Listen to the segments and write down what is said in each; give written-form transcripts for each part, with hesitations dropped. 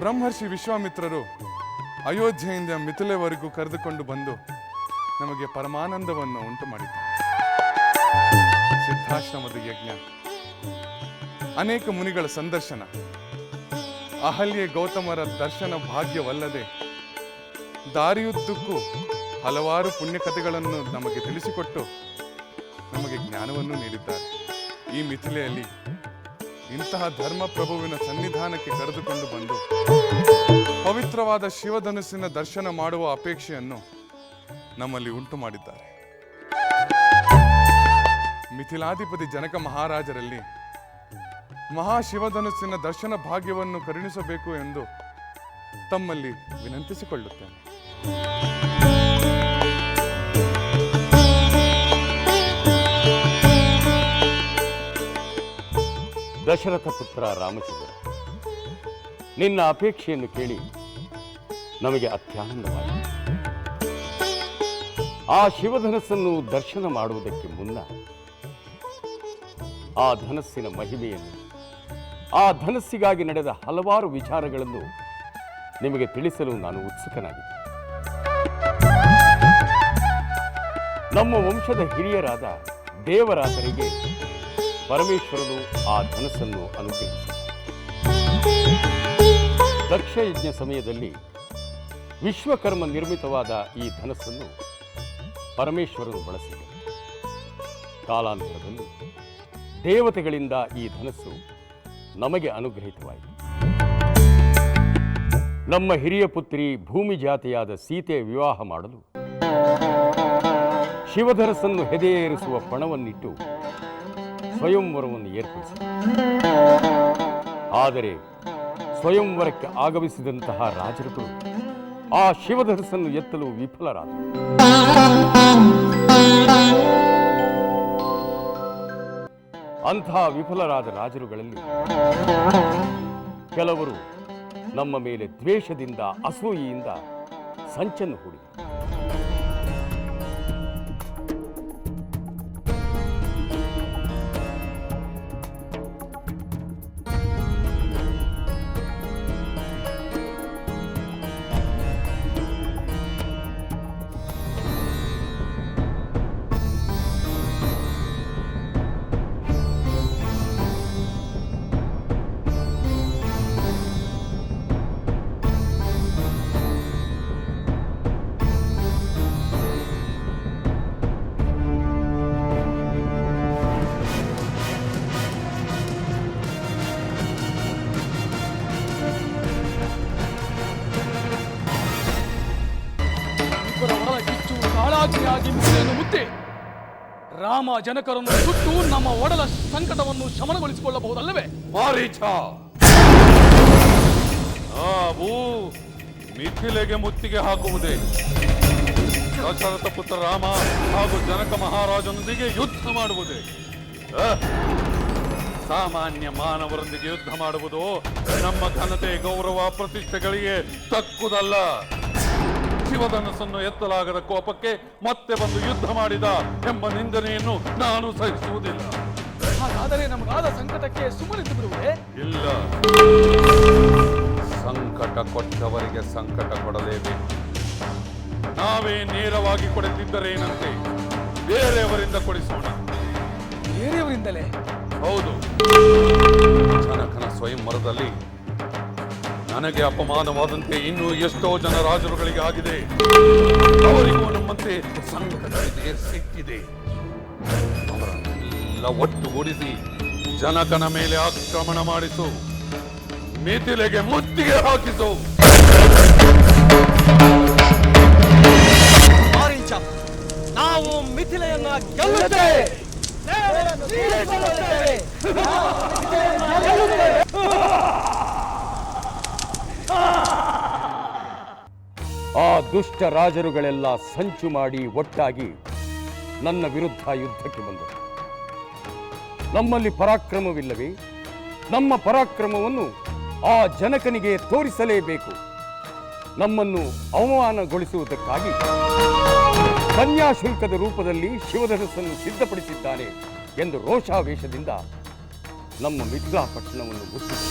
ಬ್ರಹ್ಮರ್ಷಿ ವಿಶ್ವಾಮಿತ್ರರು ಅಯೋಧ್ಯೆಯಿಂದ ಮಿಥಿಲೆವರೆಗೂ ಕರೆದುಕೊಂಡು ಬಂದು ನಮಗೆ ಪರಮಾನಂದವನ್ನು ಉಂಟು ಮಾಡಿದ್ದಾರೆ. ಸಿದ್ಧಾಶ್ರಮದ ಯಜ್ಞ, ಅನೇಕ ಮುನಿಗಳ ಸಂದರ್ಶನ, ಅಹಲ್ಯೆ ಗೌತಮರ ದರ್ಶನ ಭಾಗ್ಯವಲ್ಲದೆ ದಾರಿಯುದ್ದಕ್ಕೂ ಹಲವಾರು ಪುಣ್ಯಕಥೆಗಳನ್ನು ನಮಗೆ ತಿಳಿಸಿಕೊಟ್ಟು ನಮಗೆ ಜ್ಞಾನವನ್ನು ನೀಡಿದ್ದಾರೆ. ಈ ಮಿಥಿಲೆಯಲ್ಲಿ ಇಂತಹ ಧರ್ಮ ಪ್ರಭುವಿನ ಸನ್ನಿಧಾನಕ್ಕೆ ಕರೆದುಕೊಂಡು ಬಂದು ಪವಿತ್ರವಾದ ಶಿವಧನುಸ್ಸಿನ ದರ್ಶನ ಮಾಡುವ ಅಪೇಕ್ಷೆಯನ್ನು ನಮ್ಮಲ್ಲಿ ಉಂಟು ಮಾಡಿದ್ದಾರೆ. ಮಿಥಿಲಾಧಿಪತಿ ಜನಕ ಮಹಾರಾಜರಲ್ಲಿ ಮಹಾಶಿವಧನುಸ್ಸಿನ ದರ್ಶನ ಭಾಗ್ಯವನ್ನು ಕರುಣಿಸಬೇಕು ಎಂದು ತಮ್ಮಲ್ಲಿ ವಿನಂತಿಸಿಕೊಳ್ಳುತ್ತೇನೆ. ದಶರಥ ಪುತ್ರ ರಾಮಚಂದ್ರ, ನಿನ್ನ ಅಪೇಕ್ಷೆಯನ್ನು ಕೇಳಿ ನಮಗೆ ಅತ್ಯಾನಂದವಾಗಿದೆ. ಆ ಶಿವಧನಸ್ಸನ್ನು ದರ್ಶನ ಮಾಡುವುದಕ್ಕೆ ಮುನ್ನ ಆ ಧನಸ್ಸಿನ ಮಹಿಮೆಯನ್ನು, ಆ ಧನಸ್ಸಿಗಾಗಿ ನಡೆದ ಹಲವಾರು ವಿಚಾರಗಳನ್ನು ನಿಮಗೆ ತಿಳಿಸಲು ನಾನು ಉತ್ಸುಕನಾಗಿದ್ದೆ. ನಮ್ಮ ವಂಶದ ಹಿರಿಯರಾದ ದೇವರಾತರಿಗೆ ಪರಮೇಶ್ವರನು ಆ ಧನಸ್ಸನ್ನು ಅನುಗ್ರಹಿಸಿದ. ದಕ್ಷಯಜ್ಞ ಸಮಯದಲ್ಲಿ ವಿಶ್ವಕರ್ಮ ನಿರ್ಮಿತವಾದ ಈ ಧನಸ್ಸನ್ನು ಪರಮೇಶ್ವರನು ಬಳಸಿದ. ಕಾಲಾಂತರದಲ್ಲಿ ದೇವತೆಗಳಿಂದ ಈ ಧನಸ್ಸು ನಮಗೆ ಅನುಗ್ರಹಿತವಾಯಿತು. ನಮ್ಮ ಹಿರಿಯ ಪುತ್ರಿ ಭೂಮಿ ಜಾತಿಯಾದ ಸೀತೆ ವಿವಾಹ ಮಾಡಲು ಶಿವಧನಸ್ಸನ್ನು ಹೆದೆಯೇರಿಸುವ ಪಣವನ್ನಿಟ್ಟು ಸ್ವಯಂವರವನ್ನು ಏರ್ಪಡಿಸಿದ. ಆದರೆ ಸ್ವಯಂವರಕ್ಕೆ ಆಗಮಿಸಿದಂತಹ ರಾಜರುಗಳು ಆ ಶಿವಧನಸ್ಸನ್ನು ಎತ್ತಲು ವಿಫಲರಾದರು. ಅಂತಹ ವಿಫಲರಾದ ರಾಜರುಗಳಲ್ಲಿ ಕೆಲವರು ನಮ್ಮ ಮೇಲೆ ದ್ವೇಷದಿಂದ, ಅಸೂಯೆಯಿಂದ ಸಂಚನ್ನು ಹೂಡಿದರು. ಮುದ್ದೆ ರಾಮ ಜನಕರನ್ನು ಸುಟ್ಟು ನಮ್ಮ ಒಡಲ ಸಂಕಟವನ್ನು ಶಮನಗೊಳಿಸಿಕೊಳ್ಳಬಹುದಲ್ಲವೇ? ಮಾರೀಚ, ನಾವು ಮಿಥಿಲೆಗೆ ಮುತ್ತಿಗೆ ಹಾಕುವುದೇ, ದಶರಥ ಪುತ್ರ ರಾಮ ಹಾಗೂ ಜನಕ ಮಹಾರಾಜನೊಂದಿಗೆ ಯುದ್ಧ ಮಾಡುವುದೇ. ಸಾಮಾನ್ಯ ಮಾನವರೊಂದಿಗೆ ಯುದ್ಧ ಮಾಡುವುದು ನಮ್ಮ ಘನತೆ, ಗೌರವ, ಪ್ರತಿಷ್ಠೆಗಳಿಗೆ ತಕ್ಕುದಲ್ಲ. ಶಿವಧನಸ್ಸನ್ನು ಎತ್ತಲಾಗದ ಕೋಪಕ್ಕೆ ಮತ್ತೆ ಬಂದು ಯುದ್ಧ ಮಾಡಿದ ಎಂಬ ನಿಂದನೆಯನ್ನು ನಾನು ಸಹಿಸುವುದಿಲ್ಲ. ಹಾಗಾದರೆ ನಮಗಾದ ಸಂಕಟಕ್ಕೆ ಸುಮ್ಮನಿದ್ದು ಬಿಡುವುದೇ? ಇಲ್ಲ, ಸಂಕಟ ಕೊಟ್ಟವರಿಗೆ ಸಂಕಟ ಕೊಡಲೇಬೇಕು. ನಾವೇ ನೇರವಾಗಿ ಕೊಡುತ್ತಿದ್ದರೇನಂತೆ, ಬೇರೆಯವರಿಂದ ಕೊಡಿಸೋಣ. ಬೇರೆಯವರಿಂದಲೇ? ಹೌದು. ಜನಕನ ಸ್ವಯಂವರದಲ್ಲಿ ನನಗೆ ಅಪಮಾನವಾದಂತೆ ಇನ್ನೂ ಎಷ್ಟೋ ಜನ ರಾಜರುಗಳಿಗೆ ಆಗಿದೆ. ಅವರಿಗೂ ನಮ್ಮಂತೆ ಸಂಕಟವಿದೆ, ಸಿಕ್ಕಿದೆ. ಅವರನ್ನೆಲ್ಲ ಒಟ್ಟುಗೂಡಿಸಿ ಜನಕನ ಮೇಲೆ ಆಕ್ರಮಣ ಮಾಡಿಸು, ಮಿಥಿಲೆಗೆ ಮುತ್ತಿಗೆ ಹಾಕಿಸು. ನಾವು ಮಿಥಿಲೆಯನ್ನ ಗೆಲ್ಲುತ್ತೇವೆ. ಆ ದುಷ್ಟ ರಾಜರುಗಳೆಲ್ಲ ಸಂಚು ಮಾಡಿ ಒಟ್ಟಾಗಿ ನನ್ನ ವಿರುದ್ಧ ಯುದ್ಧಕ್ಕೆ ಬಂದರು. ನಮ್ಮಲ್ಲಿ ಪರಾಕ್ರಮವಿಲ್ಲವೇ? ನಮ್ಮ ಪರಾಕ್ರಮವನ್ನು ಆ ಜನಕನಿಗೆ ತೋರಿಸಲೇಬೇಕು. ನಮ್ಮನ್ನು ಅವಮಾನಗೊಳಿಸುವುದಕ್ಕಾಗಿ ಕನ್ಯಾಶುಲ್ಕದ ರೂಪದಲ್ಲಿ ಶಿವಧನಸ್ಸನ್ನು ಸಿದ್ಧಪಡಿಸಿದ್ದಾನೆ ಎಂದು ರೋಷಾವೇಶದಿಂದ ನಮ್ಮ ಮಿಥಿಲಾ ಪಟ್ಟಣವನ್ನು ಮುತ್ತಿದರು.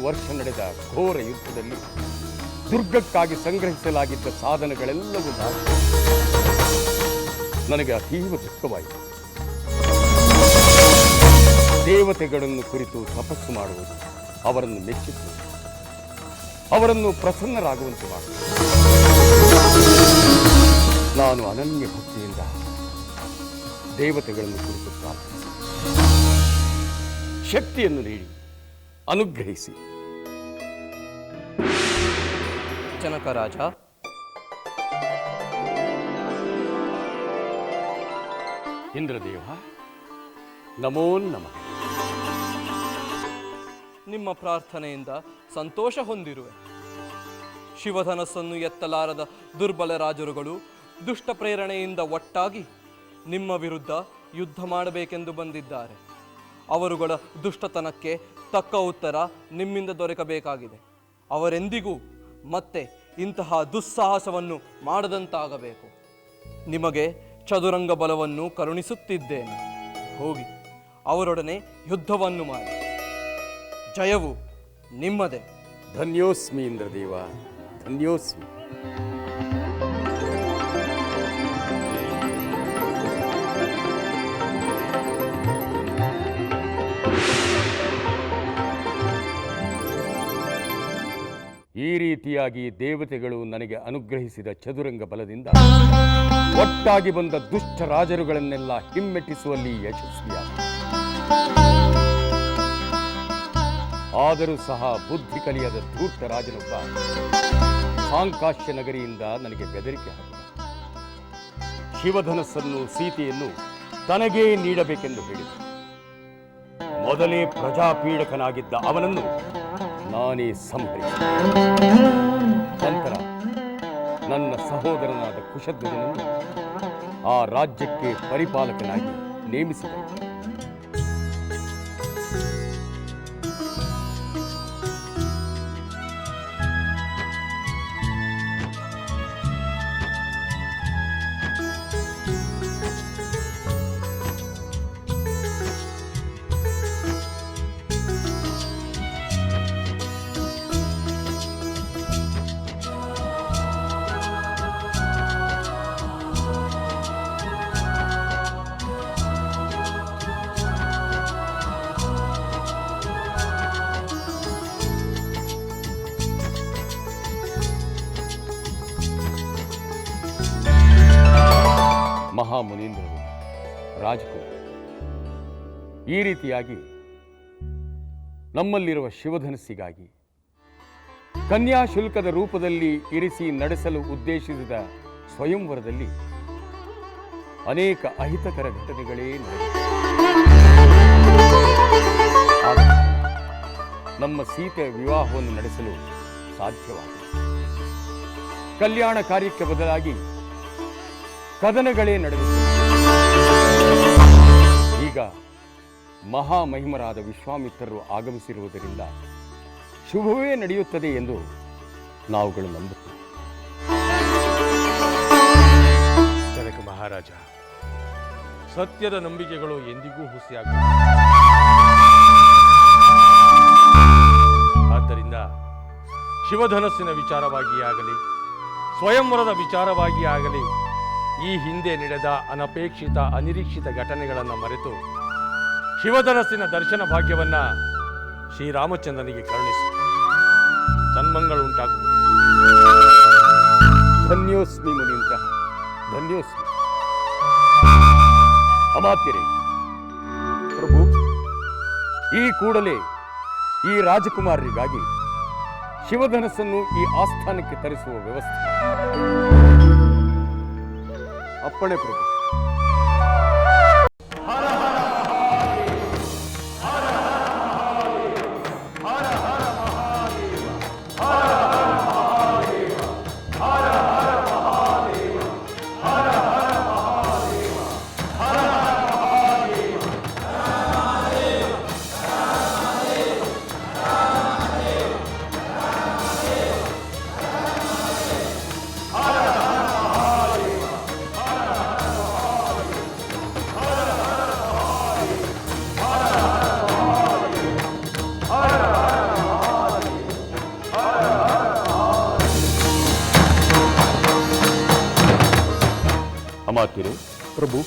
ವರ್ಷ ನಡೆದ ಘೋರ ಯುದ್ಧದಲ್ಲಿ ದುರ್ಗಕ್ಕಾಗಿ ಸಂಗ್ರಹಿಸಲಾಗಿದ್ದ ಸಾಧನಗಳೆಲ್ಲವೂ ನನಗೆ ಅತೀವ ದುಃಖವಾಯಿತು. ದೇವತೆಗಳನ್ನು ಕುರಿತು ತಪಸ್ಸು ಮಾಡುವುದು, ಅವರನ್ನು ಮೆಚ್ಚಿಸುವುದು, ಅವರನ್ನು ಪ್ರಸನ್ನರಾಗುವಂತೆ ಮಾಡುವುದು. ನಾನು ಅನನ್ಯ ಭಕ್ತಿಯಿಂದ ದೇವತೆಗಳನ್ನು ಕುರಿತು ಪ್ರಾರ್ಥಿಸಿ ಶಕ್ತಿಯನ್ನು ನೀಡಿ ಅನುಗ್ರಹಿಸಿ. ಜನಕ ರಾಜ, ಇಂದ್ರದೇವ, ನಮೋ ನಮಃ. ನಿಮ್ಮ ಪ್ರಾರ್ಥನೆಯಿಂದ ಸಂತೋಷ ಹೊಂದಿರುವೆ. ಶಿವಧನಸ್ಸನ್ನು ಎತ್ತಲಾರದ ದುರ್ಬಲ ರಾಜರುಗಳು ದುಷ್ಟ ಪ್ರೇರಣೆಯಿಂದ ಒಟ್ಟಾಗಿ ನಿಮ್ಮ ವಿರುದ್ಧ ಯುದ್ಧ ಮಾಡಬೇಕೆಂದು ಬಂದಿದ್ದಾರೆ. ಅವರುಗಳ ದುಷ್ಟತನಕ್ಕೆ ತಕ್ಕ ಉತ್ತರ ನಿಮ್ಮಿಂದ ದೊರಕಬೇಕಾಗಿದೆ. ಅವರೆಂದಿಗೂ ಮತ್ತೆ ಇಂತಹ ದುಸ್ಸಾಹಸವನ್ನು ಮಾಡದಂತಾಗಬೇಕು. ನಿಮಗೆ ಚದುರಂಗ ಬಲವನ್ನು ಕರುಣಿಸುತ್ತಿದ್ದೇನೆ. ಹೋಗಿ ಅವರೊಡನೆ ಯುದ್ಧವನ್ನು ಮಾಡಿ. ಜಯವು ನಿಮ್ಮದೇ. ಧನ್ಯೋಸ್ಮಿ ಇಂದ್ರದೇವ, ಧನ್ಯೋಸ್ಮಿ. ಈ ರೀತಿಯಾಗಿ ದೇವತೆಗಳು ನನಗೆ ಅನುಗ್ರಹಿಸಿದ ಚದುರಂಗ ಬಲದಿಂದ ಒಟ್ಟಾಗಿ ಬಂದ ದುಷ್ಟ ರಾಜರುಗಳನ್ನೆಲ್ಲ ಹಿಮ್ಮೆಟ್ಟಿಸುವಲ್ಲಿ ಯಶಸ್ವಿಯಾದ. ಆದರೂ ಸಹ ಬುದ್ಧಿ ಕಲಿಯದ ಧೂರ್ತ ರಾಜನೊಬ್ಬ ಸಾಂಕಾಶ್ಯ ನಗರಿಯಿಂದ ನನಗೆ ಬೆದರಿಕೆ ಹಾಕಿದ. ಶಿವಧನಸ್ಸನ್ನು, ಸೀತೆಯನ್ನು ತನಗೇ ನೀಡಬೇಕೆಂದು ಹೇಳಿದ. ಮೊದಲೇ ಪ್ರಜಾಪೀಡಕನಾಗಿದ್ದ ಅವನನ್ನು ನಾನೇ ಸಂಹರಿಸಿದೆ. ನಂತರ ನನ್ನ ಸಹೋದರನಾದ ಕುಶಧ್ವಜನನ್ನು ಆ ರಾಜ್ಯಕ್ಕೆ ಪರಿಪಾಲಕನಾಗಿ ನೇಮಿಸಿದೆ. ಮಹಾಮುನೀಂದ್ರರು, ರಾಜಕುಮಾರ, ಈ ರೀತಿಯಾಗಿ ನಮ್ಮಲ್ಲಿರುವ ಶಿವಧನಸ್ಸಿಗಾಗಿ ಕನ್ಯಾಶುಲ್ಕದ ರೂಪದಲ್ಲಿ ಇರಿಸಿ ನಡೆಸಲು ಉದ್ದೇಶಿಸಿದ ಸ್ವಯಂವರದಲ್ಲಿ ಅನೇಕ ಅಹಿತಕರ ಘಟನೆಗಳೇ ನಡೆದಿವೆ. ನಮ್ಮ ಸೀತೆಯ ವಿವಾಹವನ್ನು ನಡೆಸಲು ಸಾಧ್ಯವಾಗಿದೆ. ಕಲ್ಯಾಣ ಕಾರ್ಯಕ್ಕೆ ಬದಲಾಗಿ ಕದನಗಳೇ ನಡೆದಿವೆ. ಈಗ ಮಹಾಮಹಿಮರಾದ ವಿಶ್ವಾಮಿತ್ರರು ಆಗಮಿಸಿರುವುದರಿಂದ ಶುಭವೇ ನಡೆಯುತ್ತದೆ ಎಂದು ನಾವುಗಳು ನಂಬುತ್ತೇವೆ. ಜನಕ ಮಹಾರಾಜ, ಸತ್ಯದ ನಂಬಿಕೆಗಳು ಎಂದಿಗೂ ಹುಸಿಯಾಗುತ್ತವೆ. ಆದ್ದರಿಂದ ಶಿವಧನಸ್ಸಿನ ವಿಚಾರವಾಗಿ ಆಗಲಿ, ಸ್ವಯಂವರದ ವಿಚಾರವಾಗಿ ಆಗಲಿ, ಈ ಹಿಂದೆ ನಡೆದ ಅನಪೇಕ್ಷಿತ ಅನಿರೀಕ್ಷಿತ ಘಟನೆಗಳನ್ನು ಮರೆತು ಶಿವಧನಸ್ಸಿನ ದರ್ಶನ ಭಾಗ್ಯವನ್ನ ಶ್ರೀರಾಮಚಂದ್ರನಿಗೆ ಕರುಣಿಸಿ ಸನ್ಮಂಗಳು ಉಂಟಾಗುವುದು. ಧನ್ಯೋಸ್ಮಿ ಮುನೀಂದ್ರ, ಧನ್ಯೋಸ್ಮಿ. ಅಮಾತ್ಯರೇ, ಪ್ರಭು, ಈ ಕೂಡಲೇ ಈ ರಾಜಕುಮಾರರಿಗಾಗಿ ಶಿವಧನಸ್ಸನ್ನು ಈ ಆಸ್ಥಾನಕ್ಕೆ ತರಿಸುವ ವ್ಯವಸ್ಥೆ. ಅಪ್ಪಣೆ ಪ್ರಭು. ಅಮಾತ್ಯರೇ, ಪ್ರಭು,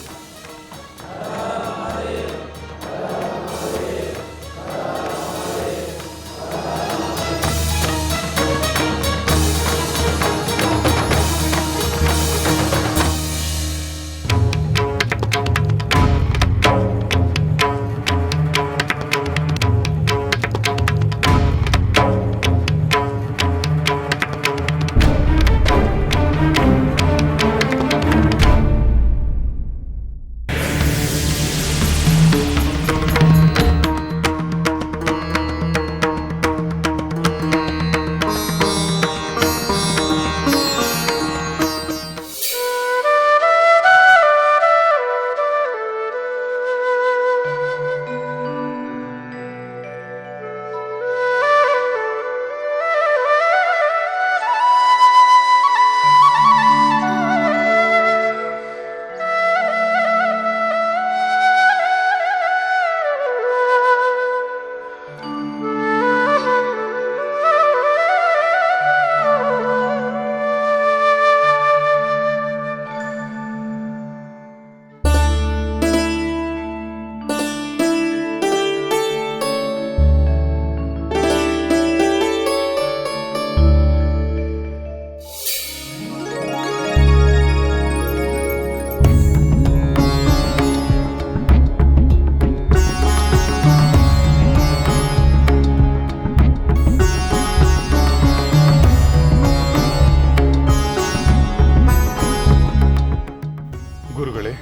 ಗುರುಗಳೇ,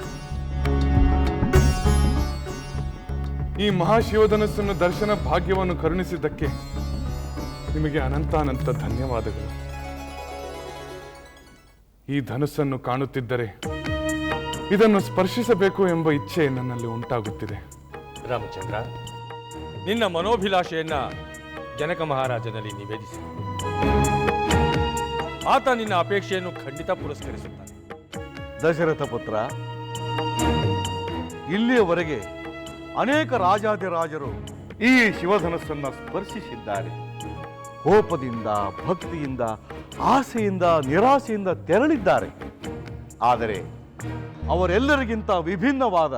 ಈ ಮಹಾಶಿವಧನಸ್ಸನ್ನು ದರ್ಶನ ಭಾಗ್ಯವನ್ನು ಕರುಣಿಸಿದ್ದಕ್ಕೆ ನಿಮಗೆ ಅನಂತಾನಂತ ಧನ್ಯವಾದಗಳು. ಈ ಧನುಸ್ಸನ್ನು ಕಾಣುತ್ತಿದ್ದರೆ ಇದನ್ನು ಸ್ಪರ್ಶಿಸಬೇಕು ಎಂಬ ಇಚ್ಛೆ ನನ್ನಲ್ಲಿ ಉಂಟಾಗುತ್ತಿದೆ. ರಾಮಚಂದ್ರ, ನಿನ್ನ ಮನೋಭಿಲಾಷೆಯನ್ನ ಜನಕ ಮಹಾರಾಜನಲ್ಲಿ ನಿವೇದಿಸಿ. ಆತ ನಿನ್ನ ಅಪೇಕ್ಷೆಯನ್ನು ಖಂಡಿತ ಪುರಸ್ಕರಿಸುತ್ತಾನೆ. ದಶರಥ ಪುತ್ರ, ಇಲ್ಲಿಯವರೆಗೆ ಅನೇಕ ರಾಜಾದಿರಾಜರು ಈ ಶಿವಧನಸ್ಸನ್ನು ಸ್ಪರ್ಶಿಸಿದ್ದಾರೆ. ಕೋಪದಿಂದ, ಭಕ್ತಿಯಿಂದ, ಆಸೆಯಿಂದ, ನಿರಾಸೆಯಿಂದ ತೆರಳಿದ್ದಾರೆ. ಆದರೆ ಅವರೆಲ್ಲರಿಗಿಂತ ವಿಭಿನ್ನವಾದ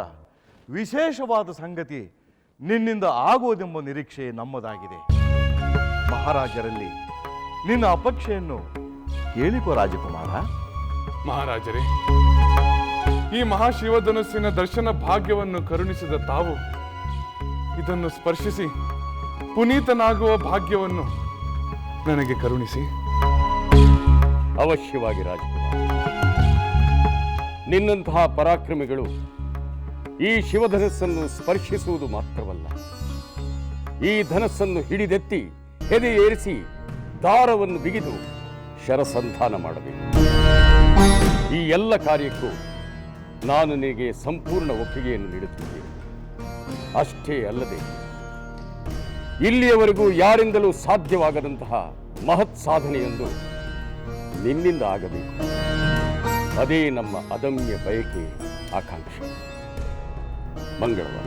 ವಿಶೇಷವಾದ ಸಂಗತಿ ನಿನ್ನಿಂದ ಆಗುವುದೆಂಬ ನಿರೀಕ್ಷೆ ನಮ್ಮದಾಗಿದೆ. ಮಹಾರಾಜರಲ್ಲಿ ನಿನ್ನ ಅಪೇಕ್ಷೆಯನ್ನು ಕೇಳಿಕೋ ರಾಜಕುಮಾರ. ಮಹಾರಾಜರೇ, ಈ ಮಹಾಶಿವಧನುಸ್ಸಿನ ದರ್ಶನ ಭಾಗ್ಯವನ್ನು ಕರುಣಿಸಿದ ತಾವು ಇದನ್ನು ಸ್ಪರ್ಶಿಸಿ ಪುನೀತನಾಗುವ ಭಾಗ್ಯವನ್ನು ನನಗೆ ಕರುಣಿಸಿ. ಅವಶ್ಯವಾಗಿ ರಾಜಕುಮಾರ. ನಿನ್ನಂತಹ ಪರಾಕ್ರಮಿಗಳು ಈ ಶಿವಧನಸ್ಸನ್ನು ಸ್ಪರ್ಶಿಸುವುದು ಮಾತ್ರವಲ್ಲ, ಈ ಧನಸ್ಸನ್ನು ಹಿಡಿದೆತ್ತಿ ಹೆದೆ ಏರಿಸಿ ದಾರವನ್ನು ಬಿಗಿದು ಶರಸಂಧಾನ ಮಾಡಬೇಕು. ಈ ಎಲ್ಲ ಕಾರ್ಯಕ್ಕೂ ನಾನು ನಿನಗೆ ಸಂಪೂರ್ಣ ಒಪ್ಪಿಗೆಯನ್ನು ನೀಡುತ್ತಿದ್ದೇನೆ. ಅಷ್ಟೇ ಅಲ್ಲದೆ ಇಲ್ಲಿಯವರೆಗೂ ಯಾರಿಂದಲೂ ಸಾಧ್ಯವಾಗದಂತಹ ಮಹತ್ ಸಾಧನೆಯೊಂದು ನಿನ್ನಿಂದ ಆಗಬೇಕು. ಅದೇ ನಮ್ಮ ಅದಮ್ಯ ಬಯಕೆ, ಆಕಾಂಕ್ಷೆ. ಮಂಗಳವಾರ.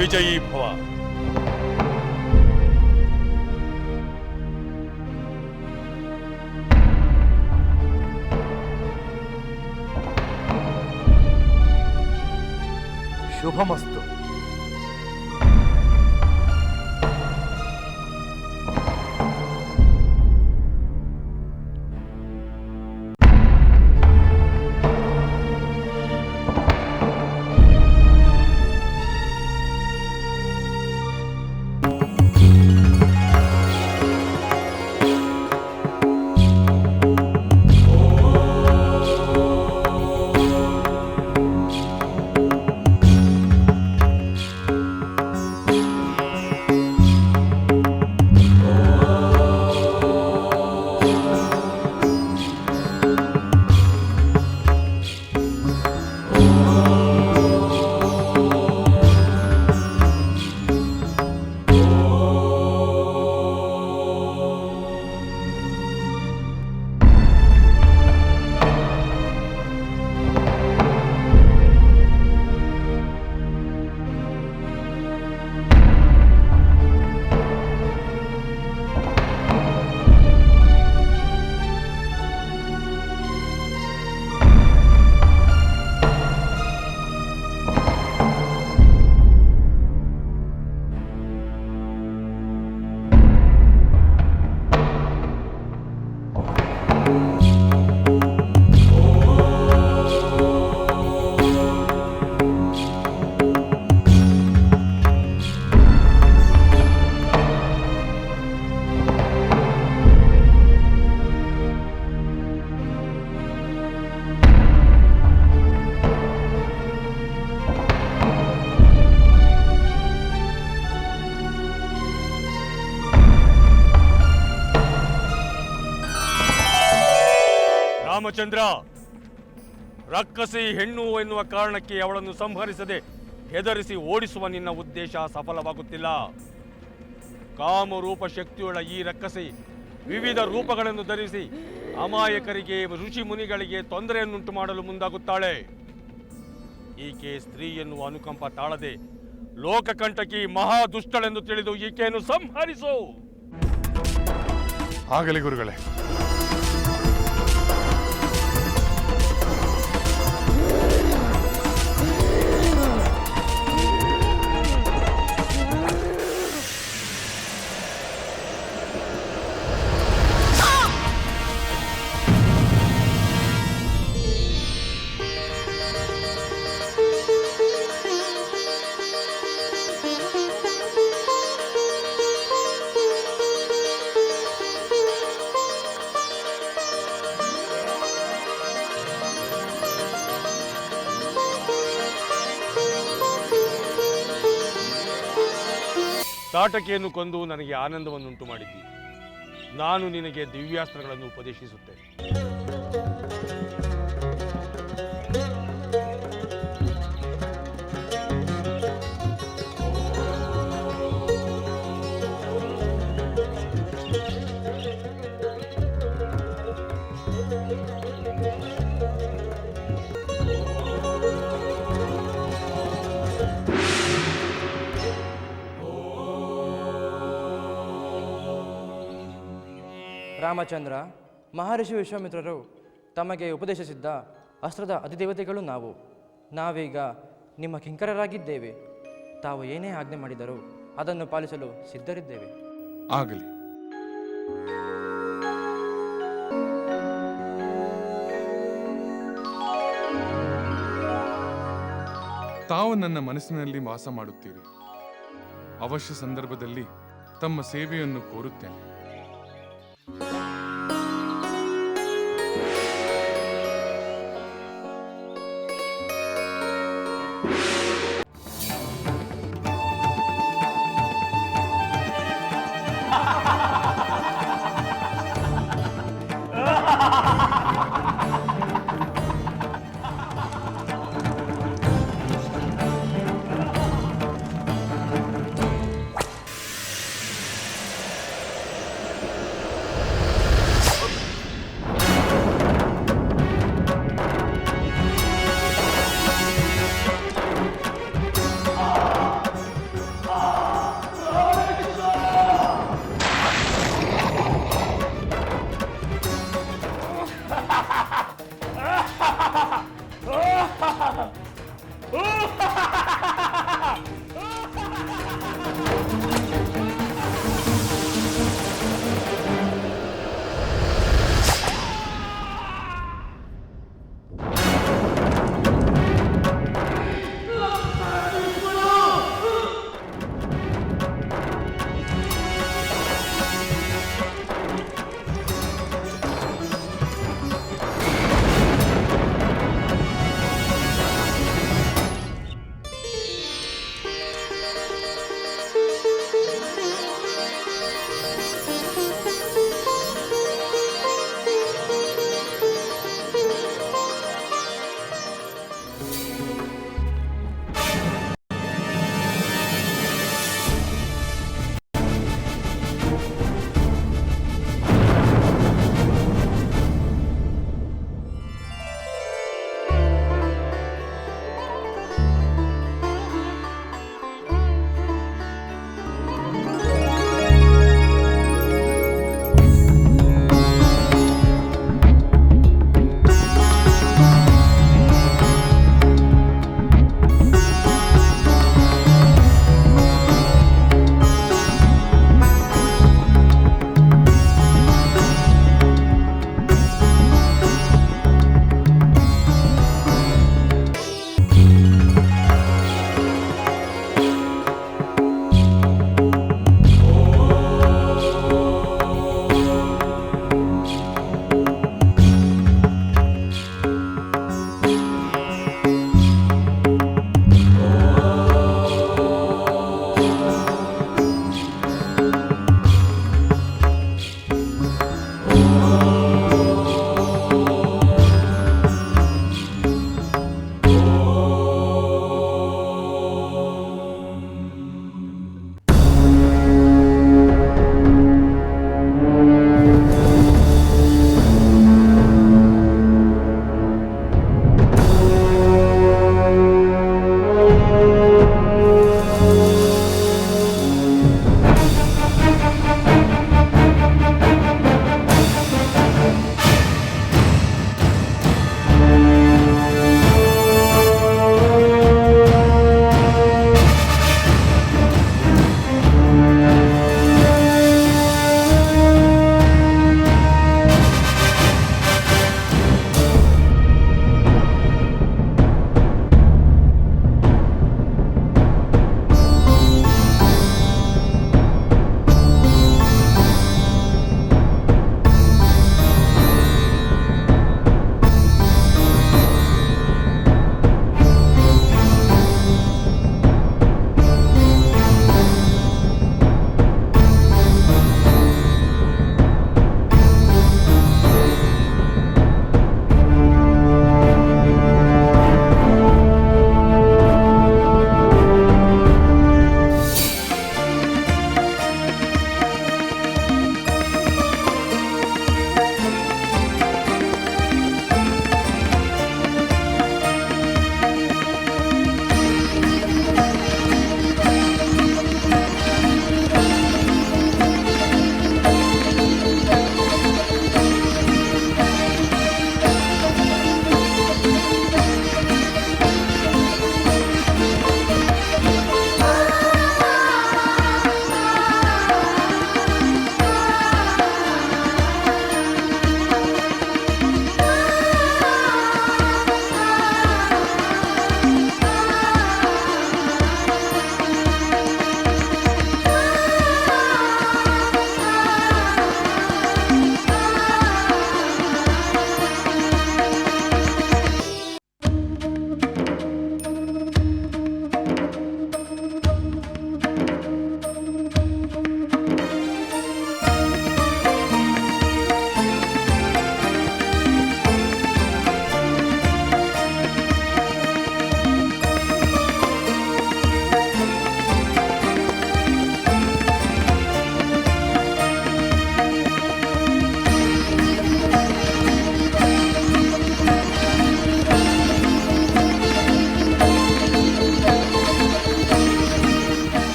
ವಿಜಯೀ ಭವ. ಶುಭಮಸ್ತು. ರಾಮಚಂದ್ರ, ರಕ್ಕಸಿ ಹೆಣ್ಣು ಎನ್ನುವ ಕಾರಣಕ್ಕೆ ಅವಳನ್ನು ಸಂಹರಿಸದೆ ಹೆದರಿಸಿ ಓಡಿಸುವ ನಿನ್ನ ಉದ್ದೇಶ ಸಫಲವಾಗುತ್ತಿಲ್ಲ. ಕಾಮರೂಪ ಶಕ್ತಿಯುಳ್ಳ ಈ ರಕ್ಕಸಿ ವಿವಿಧ ರೂಪಗಳನ್ನು ಧರಿಸಿ ಅಮಾಯಕರಿಗೆ, ಋಷಿ ಮುನಿಗಳಿಗೆ ತೊಂದರೆಯನ್ನುಂಟು ಮಾಡಲು ಮುಂದಾಗುತ್ತಾಳೆ. ಈಕೆ ಸ್ತ್ರೀ ಎನ್ನುವ ಅನುಕಂಪ ತಾಳದೆ ಲೋಕಕಂಟಕಿ ಮಹಾ ದುಷ್ಟಳೆಂದು ತಿಳಿದು ಈಕೆಯನ್ನು ಸಂಹರಿಸು. ಆಗಲಿ ಗುರುಗಳೇ. ತಾಟಕಿಯನ್ನು ಕೊಂದು ನನಗೆ ಆನಂದವನ್ನುಂಟು ಮಾಡಿದ್ದಿ. ನಾನು ನಿನಗೆ ದಿವ್ಯಾಸ್ತ್ರಗಳನ್ನು ಉಪದೇಶಿಸುತ್ತೇನೆ. ರಾಮಚಂದ್ರ, ಮಹರ್ಷಿ ವಿಶ್ವಾಮಿತ್ರರು ತಮಗೆ ಉಪದೇಶಿಸಿದ್ದ ಅಸ್ತ್ರದ ಅಧಿದೇವತೆಗಳು ನಾವೀಗ ನಿಮ್ಮ ಕಿಂಕರರಾಗಿದ್ದೇವೆ. ತಾವು ಏನೇ ಆಜ್ಞೆ ಮಾಡಿದರೂ ಅದನ್ನು ಪಾಲಿಸಲು ಸಿದ್ಧರಿದ್ದೇವೆ. ಆಗಲಿ. ತಾವು ನನ್ನ ಮನಸ್ಸಿನಲ್ಲಿ ವಾಸ ಮಾಡುತ್ತೀರಿ. ಅವಶ್ಯ ಸಂದರ್ಭದಲ್ಲಿ ತಮ್ಮ ಸೇವೆಯನ್ನು ಕೋರುತ್ತೇನೆ.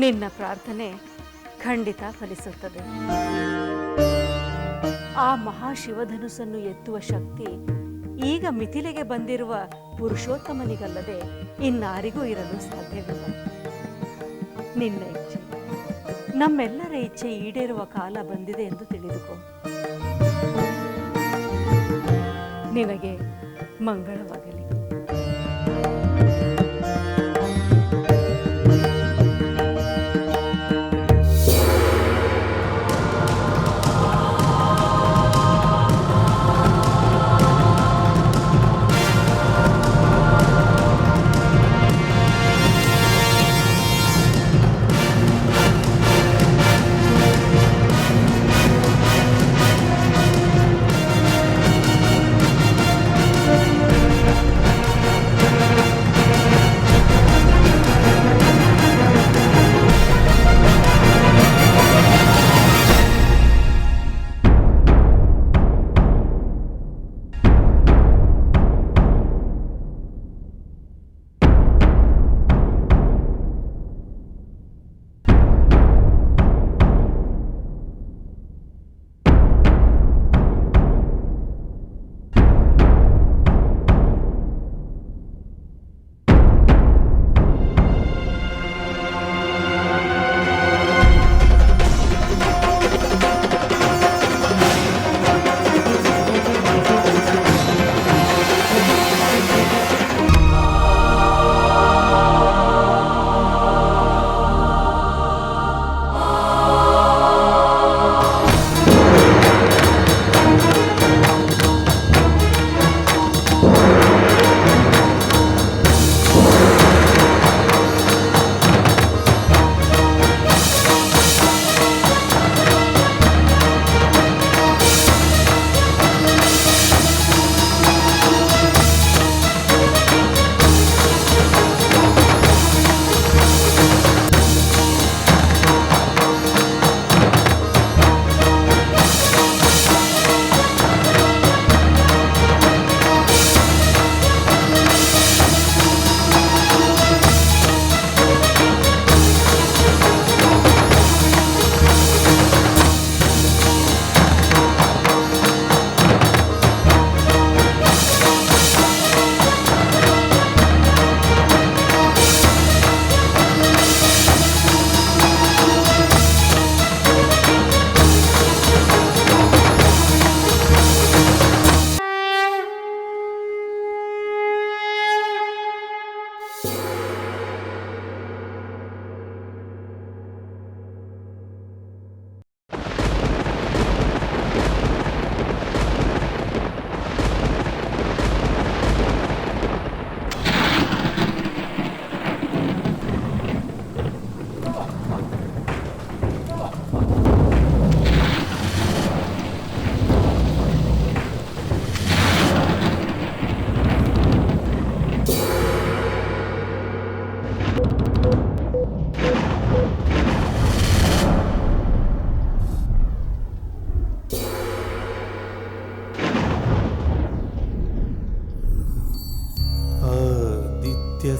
ನಿನ್ನ ಪ್ರಾರ್ಥನೆ ಖಂಡಿತ ಫಲಿಸುತ್ತದೆ. ಆ ಮಹಾಶಿವಧನುಸ್ಸನ್ನು ಎತ್ತುವ ಶಕ್ತಿ ಈಗ ಮಿಥಿಲೆಗೆ ಬಂದಿರುವ ಪುರುಷೋತ್ತಮನಿಗಲ್ಲದೆ ಇನ್ನಾರಿಗೂ ಇರಲು ಸಾಧ್ಯವಿಲ್ಲ. ನಿನ್ನ ಇಚ್ಛೆ, ನಮ್ಮೆಲ್ಲರ ಇಚ್ಛೆ ಈಡೇರುವ ಕಾಲ ಬಂದಿದೆ ಎಂದು ತಿಳಿದುಕೋ. ನಿನಗೆ ಮಂಗಳವಾಗಲಿ.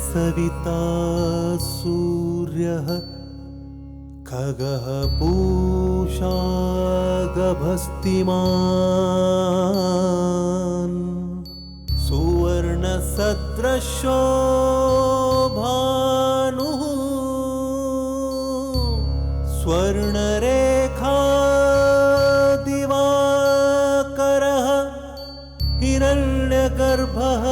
सविता सूर्यः खगः पूषा गभस्तिमान् सुवर्णसदृशो भानुः स्वर्णरेखा दिवाकरः हिरण्यगर्भः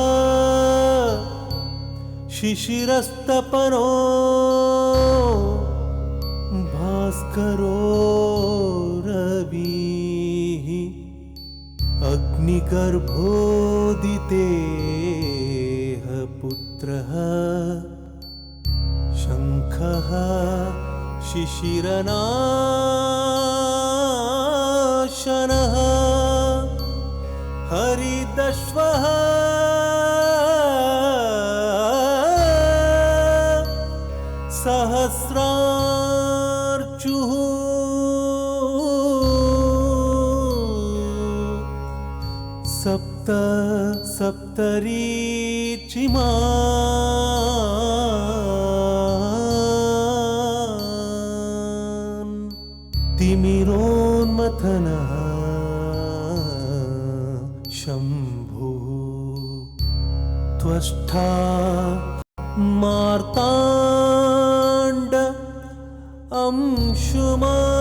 शिशिरस्तपनो भास्करो रविः अग्निगर्भोदितेः पुत्रः शङ्खः शिशिरनाशनः हरिदश्वः सहस्रार्चुः सप्त सप्तरीचिमा पुरातनः शम्भुः त्वष्टा मार्ताण्ड अंशुमान्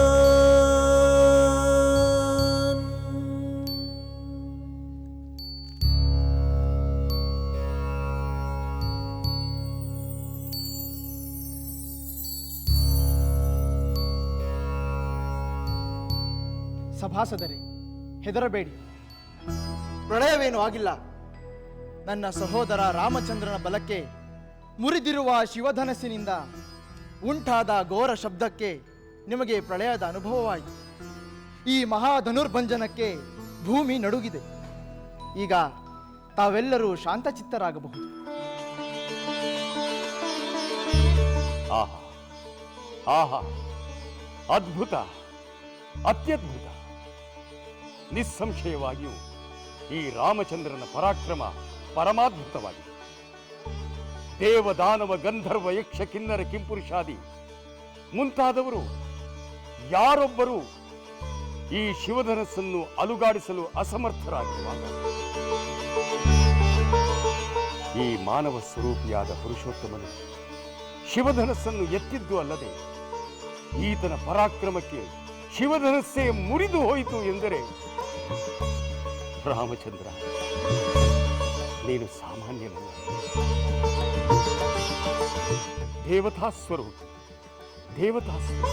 ಸಭಾಸದರೇ, ಹೆದರಬೇಡಿ, ಪ್ರಳಯವೇನೂ ಆಗಿಲ್ಲ. ನನ್ನ ಸಹೋದರ ರಾಮಚಂದ್ರನ ಬಲಕ್ಕೆ ಮುರಿದಿರುವ ಶಿವಧನಸ್ಸಿನಿಂದ ಉಂಟಾದ ಘೋರ ಶಬ್ದಕ್ಕೆ ನಿಮಗೆ ಪ್ರಳಯದ ಅನುಭವವಾಯಿತು. ಈ ಮಹಾಧನುರ್ಭಂಜನಕ್ಕೆ ಭೂಮಿ ನಡುಗಿದೆ. ಈಗ ತಾವೆಲ್ಲರೂ ಶಾಂತಚಿತ್ತರಾಗಬಹುದು. ಆಹಾ ಆಹಾ, ಅದ್ಭುತ, ಅತ್ಯದ್ಭುತ. ನಿಸ್ಸಂಶಯವಾಗಿಯೂ ಈ ರಾಮಚಂದ್ರನ ಪರಾಕ್ರಮ ಪರಮಾದ್ಭುತವಾಗಿದೆ. ದೇವದಾನವ ಗಂಧರ್ವ ಯಕ್ಷ ಕಿನ್ನರ ಕಿಂಪುರುಷಾದಿ ಮುಂತಾದವರು ಯಾರೊಬ್ಬರೂ ಈ ಶಿವಧನಸ್ಸನ್ನು ಅಲುಗಾಡಿಸಲು ಅಸಮರ್ಥರಾಗಿರುವಾಗ ಈ ಮಾನವ ಸ್ವರೂಪಿಯಾದ ಪುರುಷೋತ್ತಮನು ಶಿವಧನಸ್ಸನ್ನು ಎತ್ತಿದ್ದು ಅಲ್ಲದೆ ಈತನ ಪರಾಕ್ರಮಕ್ಕೆ ಶಿವಧನಸ್ಸೇ ಮುರಿದು ಹೋಯಿತು ಎಂದರೆ ರಾಮಚಂದ್ರ, ನೀನು ಸಾಮಾನ್ಯನಲ್ಲ. ದೇವತಾ ಸ್ವರೂಪ, ದೇವತಾ ಸ್ವರೂಪ.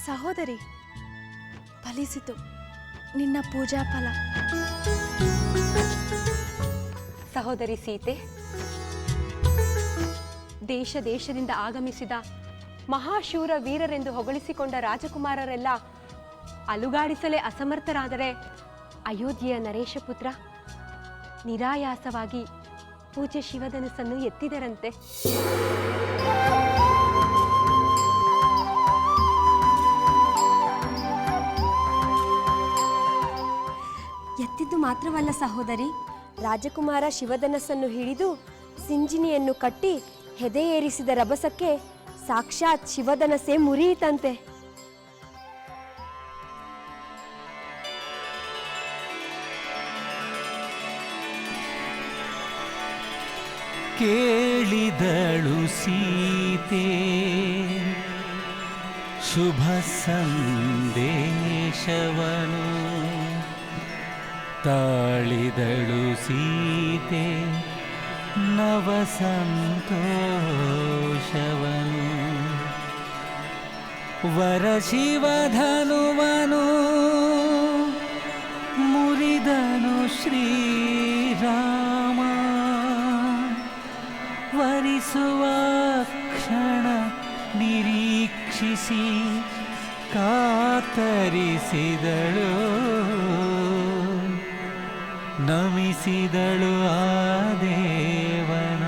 ಸಹೋದರಿ, ಫಲಿಸಿತು ನಿನ್ನ ಪೂಜಾ ಫಲ. ಸಹೋದರಿ ಸೀತೆ, ದೇಶ ದೇಶದಿಂದ ಆಗಮಿಸಿದ ಮಹಾಶೂರ ವೀರರೆಂದು ಹೊಗಳಿಸಿಕೊಂಡ ರಾಜಕುಮಾರರೆಲ್ಲ ಅಲುಗಾಡಿಸಲೇ ಅಸಮರ್ಥರಾದರೆ ಅಯೋಧ್ಯೆಯ ನರೇಶಪುತ್ರ ನಿರಾಯಾಸವಾಗಿ ಪೂಜ್ಯ ಶಿವಧನಸ್ಸನ್ನು ಎತ್ತಿದರಂತೆ. ಎತ್ತಿದ್ದು ಮಾತ್ರವಲ್ಲ ಸಹೋದರಿ, ರಾಜಕುಮಾರ ಶಿವಧನಸ್ಸನ್ನು ಹಿಡಿದು ಸಿಂಜಿನಿಯನ್ನು ಕಟ್ಟಿ ಹೆದೆ ಏರಿಸಿದ ರಭಸಕ್ಕೆ ಸಾಕ್ಷಾತ್ ಶಿವಧನಸ್ಸೇ ಮುರಿಯಿತಂತೆ. ಕೇಳಿದಳು ಸೀತೆ ಶುಭ ಸಂದೇಶವನು, ತಾಳಿದಳು ಸೀತೆ ನವ ಸಂತೋಷವನು. ವರ ಶಿವಧನುವನು ಮುರಿದನು ಶ್ರೀರಾಮ, ವರಿಸುವ ಕ್ಷಣ ನಿರೀಕ್ಷಿಸಿ ಕಾತರಿಸಿದಳು, ನಮಿಸಿದಳು ಆ ದೇವನ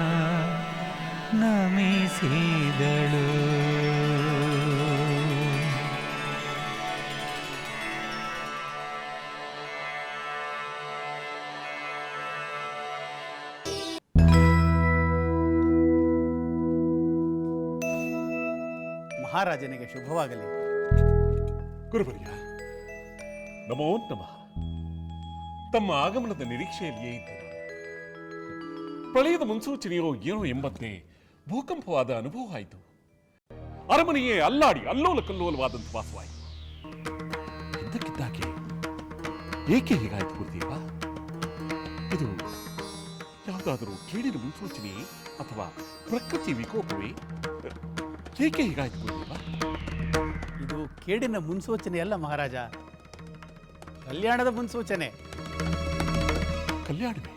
ನಮಿಸಿದಳು. ಮಹಾರಾಜನಿಗೆ ಶುಭವಾಗಲಿ. ಗುರುವರ್ಯ, ನಮೋ ನಮಃ. ತಮ್ಮ ಆಗಮನದ ನಿರೀಕ್ಷೆಯಲ್ಲಿಯೇ ಇದ್ದರು. ಪ್ರಳಯದ ಮುನ್ಸೂಚನೆಯೋ ಏನೋ ಎಂಬಂತೆ ಭೂಕಂಪವಾದ ಅನುಭವ ಆಯಿತು. ಅರಮನೆಯೇ ಅಲ್ಲಾಡಿ ಅಲ್ಲೋಲ ಕಲ್ಲೋಲವಾದಂತ ವಾಸವಾಯಿತು. ಇದ್ದಕ್ಕಿದ್ದಾಗೆ ಏಕೆ ಹೀಗಾಯ್ತು ಗುರುದೇವ? ಇದು ಯಾವುದಾದರೂ ಕೇಳಿನ ಮುನ್ಸೂಚನೆ ಅಥವಾ ಪ್ರಕೃತಿ ವಿಕೋಪವೇ? ಏಕೆ ಹೀಗಾಯ್ತು ಗುರುದೇವ? ಇದು ಕೇಡಿನ ಮುನ್ಸೂಚನೆ ಅಲ್ಲ ಮಹಾರಾಜ, ಕಲ್ಯಾಣದ ಮುನ್ಸೂಚನೆ. ಕಲ್ಯಾಣವೇ?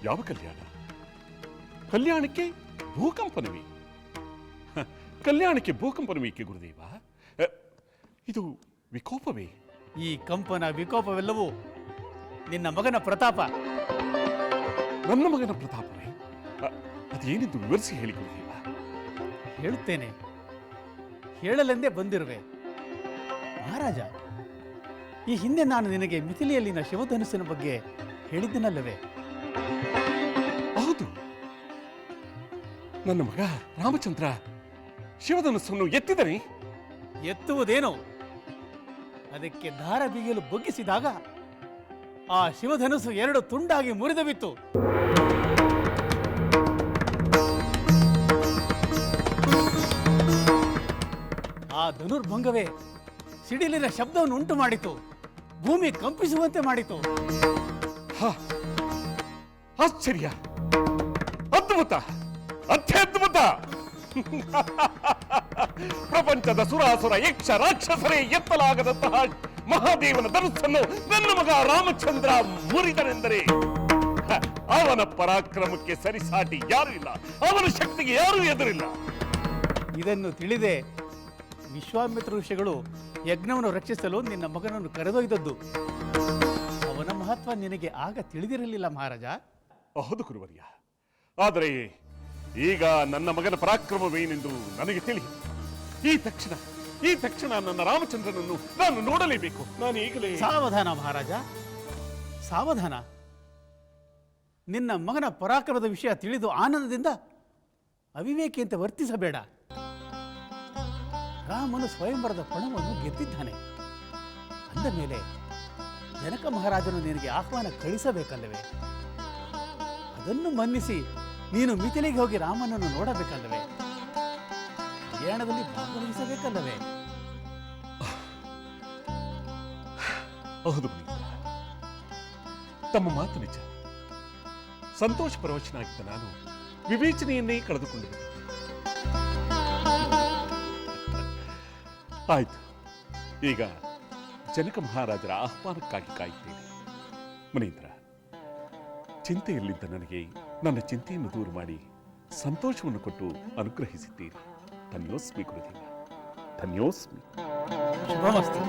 ಯಾವ ಕಲ್ಯಾಣ? ಕಲ್ಯಾಣಕ್ಕೆ ಭೂಕಂಪನವೇ? ಕಲ್ಯಾಣಕ್ಕೆ ಭೂಕಂಪನವೇಕೆ ಗುರುದೇವ? ಇದು ವಿಕೋಪವೇ? ಈ ಕಂಪನ ವಿಕೋಪವೆಲ್ಲವೂ ನಿನ್ನ ಮಗನ ಪ್ರತಾಪ. ನನ್ನ ಮಗನ ಪ್ರತಾಪವೇ? ಅದೇನೆಂದು ವಿವರಿಸಿ ಹೇಳಿ ಗುರುದೇವ. ಹೇಳುತ್ತೇನೆ, ಹೇಳಲೆಂದೇ ಬಂದಿರುವೆ. ಮಹಾರಾಜ, ಈ ಹಿಂದೆ ನಾನು ನಿನಗೆ ಮಿಥಿಲೆಯಲ್ಲಿನ ಶಿವಧನುಸ್ಸಿನ ಬಗ್ಗೆ ಹೇಳಿದ್ದನಲ್ಲವೇ? ಹೌದು, ನನ್ನ ಮಗ ರಾಮಚಂದ್ರ ಶಿವಧನುಸ್ಸನ್ನು ಎತ್ತಿದನೆ. ಎತ್ತುವುದೇನೋ, ಅದಕ್ಕೆ ದಾರ ಬಿಗಿಯಲು ಬಗ್ಗಿಸಿದಾಗ ಆ ಶಿವಧನುಸ್ಸು 2 ತುಂಡಾಗಿ ಮುರಿದು ಬಿತ್ತು. ಆ ಧನುರ್ಭಂಗವೇ ಸಿಡಿಲಿನ ಶಬ್ದವನ್ನು ಉಂಟು ಮಾಡಿತು, ಭೂಮಿ ಕಂಪಿಸುವಂತೆ ಮಾಡಿತು. ಆಶ್ಚರ್ಯ, ಅದ್ಭುತ, ಅತ್ಯದ್ಭುತ. ಪ್ರಪಂಚದ ಸುರಾಸುರ ಯಕ್ಷ ರಾಕ್ಷಸರೇ ಎತ್ತಲಾಗದಂತಹ ಮಹಾದೇವನ ಧನುಸ್ಸನ್ನು ನನ್ನ ಮಗ ರಾಮಚಂದ್ರ ಮುರಿದನೆಂದರೆ ಅವನ ಪರಾಕ್ರಮಕ್ಕೆ ಸರಿಸಾಟಿ ಯಾರೂ ಇಲ್ಲ, ಅವನ ಶಕ್ತಿಗೆ ಯಾರೂ ಎದುರಿಲ್ಲ. ಇದನ್ನು ತಿಳಿದೇ ವಿಶ್ವಾಮಿತ್ರ ಋಷಿಗಳು ಯಜ್ಞವನ್ನು ರಕ್ಷಿಸಲು ನಿನ್ನ ಮಗನನ್ನು ಕರೆದೊಯ್ದದ್ದು. ಅವನ ಮಹತ್ವ ನಿನಗೆ ಆಗ ತಿಳಿದಿರಲಿಲ್ಲ ಮಹಾರಾಜ. ಹೌದು ಗುರುವರ್ಯ, ಆದರೆ ಈಗ ನನ್ನ ಮಗನ ಪರಾಕ್ರಮವೇನೆಂದು ನನಗೆ ತಿಳಿ. ಈ ತಕ್ಷಣ ನನ್ನ ರಾಮಚಂದ್ರನನ್ನು ನಾನು ನೋಡಲೇಬೇಕು. ನಾನು ಈಗಲೇ. ಸಾವಧಾನ ಮಹಾರಾಜ, ಸಾವಧಾನ. ನಿನ್ನ ಮಗನ ಪರಾಕ್ರಮದ ವಿಷಯ ತಿಳಿದು ಆನಂದದಿಂದ ಅವಿವೇಕಿ ಅಂತ ವರ್ತಿಸಬೇಡ. ರಾಮನು ಸ್ವಯಂವರದ ಪಣವನ್ನು ಗೆದ್ದಿದ್ದಾನೆ. ಅಂದ ಮೇಲೆ ಜನಕ ಮಹಾರಾಜನು ನಿನಗೆ ಆಹ್ವಾನ ಕಳಿಸಬೇಕಲ್ಲವೇ? ಅದನ್ನು ಮನ್ನಿಸಿ ನೀನು ಮಿಥಿಲೆಗೆ ಹೋಗಿ ರಾಮನನ್ನು ನೋಡಬೇಕಲ್ಲವೇ? ಪ್ರಯಾಣದಲ್ಲಿ ಭಾಗವಹಿಸಬೇಕಲ್ಲವೇ? ಹೌದು ಮುನೀಂದ್ರ, ತಮ್ಮ ಮಾತು ನಿಜ. ಸಂತೋಷ ಪರವಶನಾಗಿದ್ದ ನಾನು ವಿವೇಚನೆಯನ್ನೇ ಕಳೆದುಕೊಂಡು ಬಿಟ್ಟೆ. ಆಯ್ತು, ಈಗ ಜನಕ ಮಹಾರಾಜರ ಆಹ್ವಾನಕ್ಕಾಗಿ ಕಾಯುತ್ತೇನೆ. ಮುನೀಂದ್ರ, ಚಿಂತೆಯಲ್ಲಿದ್ದ ನನಗೆ ನನ್ನ ಚಿಂತೆಯನ್ನು ದೂರ ಮಾಡಿ ಸಂತೋಷವನ್ನು ಕೊಟ್ಟು ಅನುಗ್ರಹಿಸಿದ್ದೀರಿ. ಧನ್ಯೋಸ್ಮಿ ಗುರುದೇವ, ಧನ್ಯೋಸ್ಮಿ. ಶುಭಮಸ್ತು.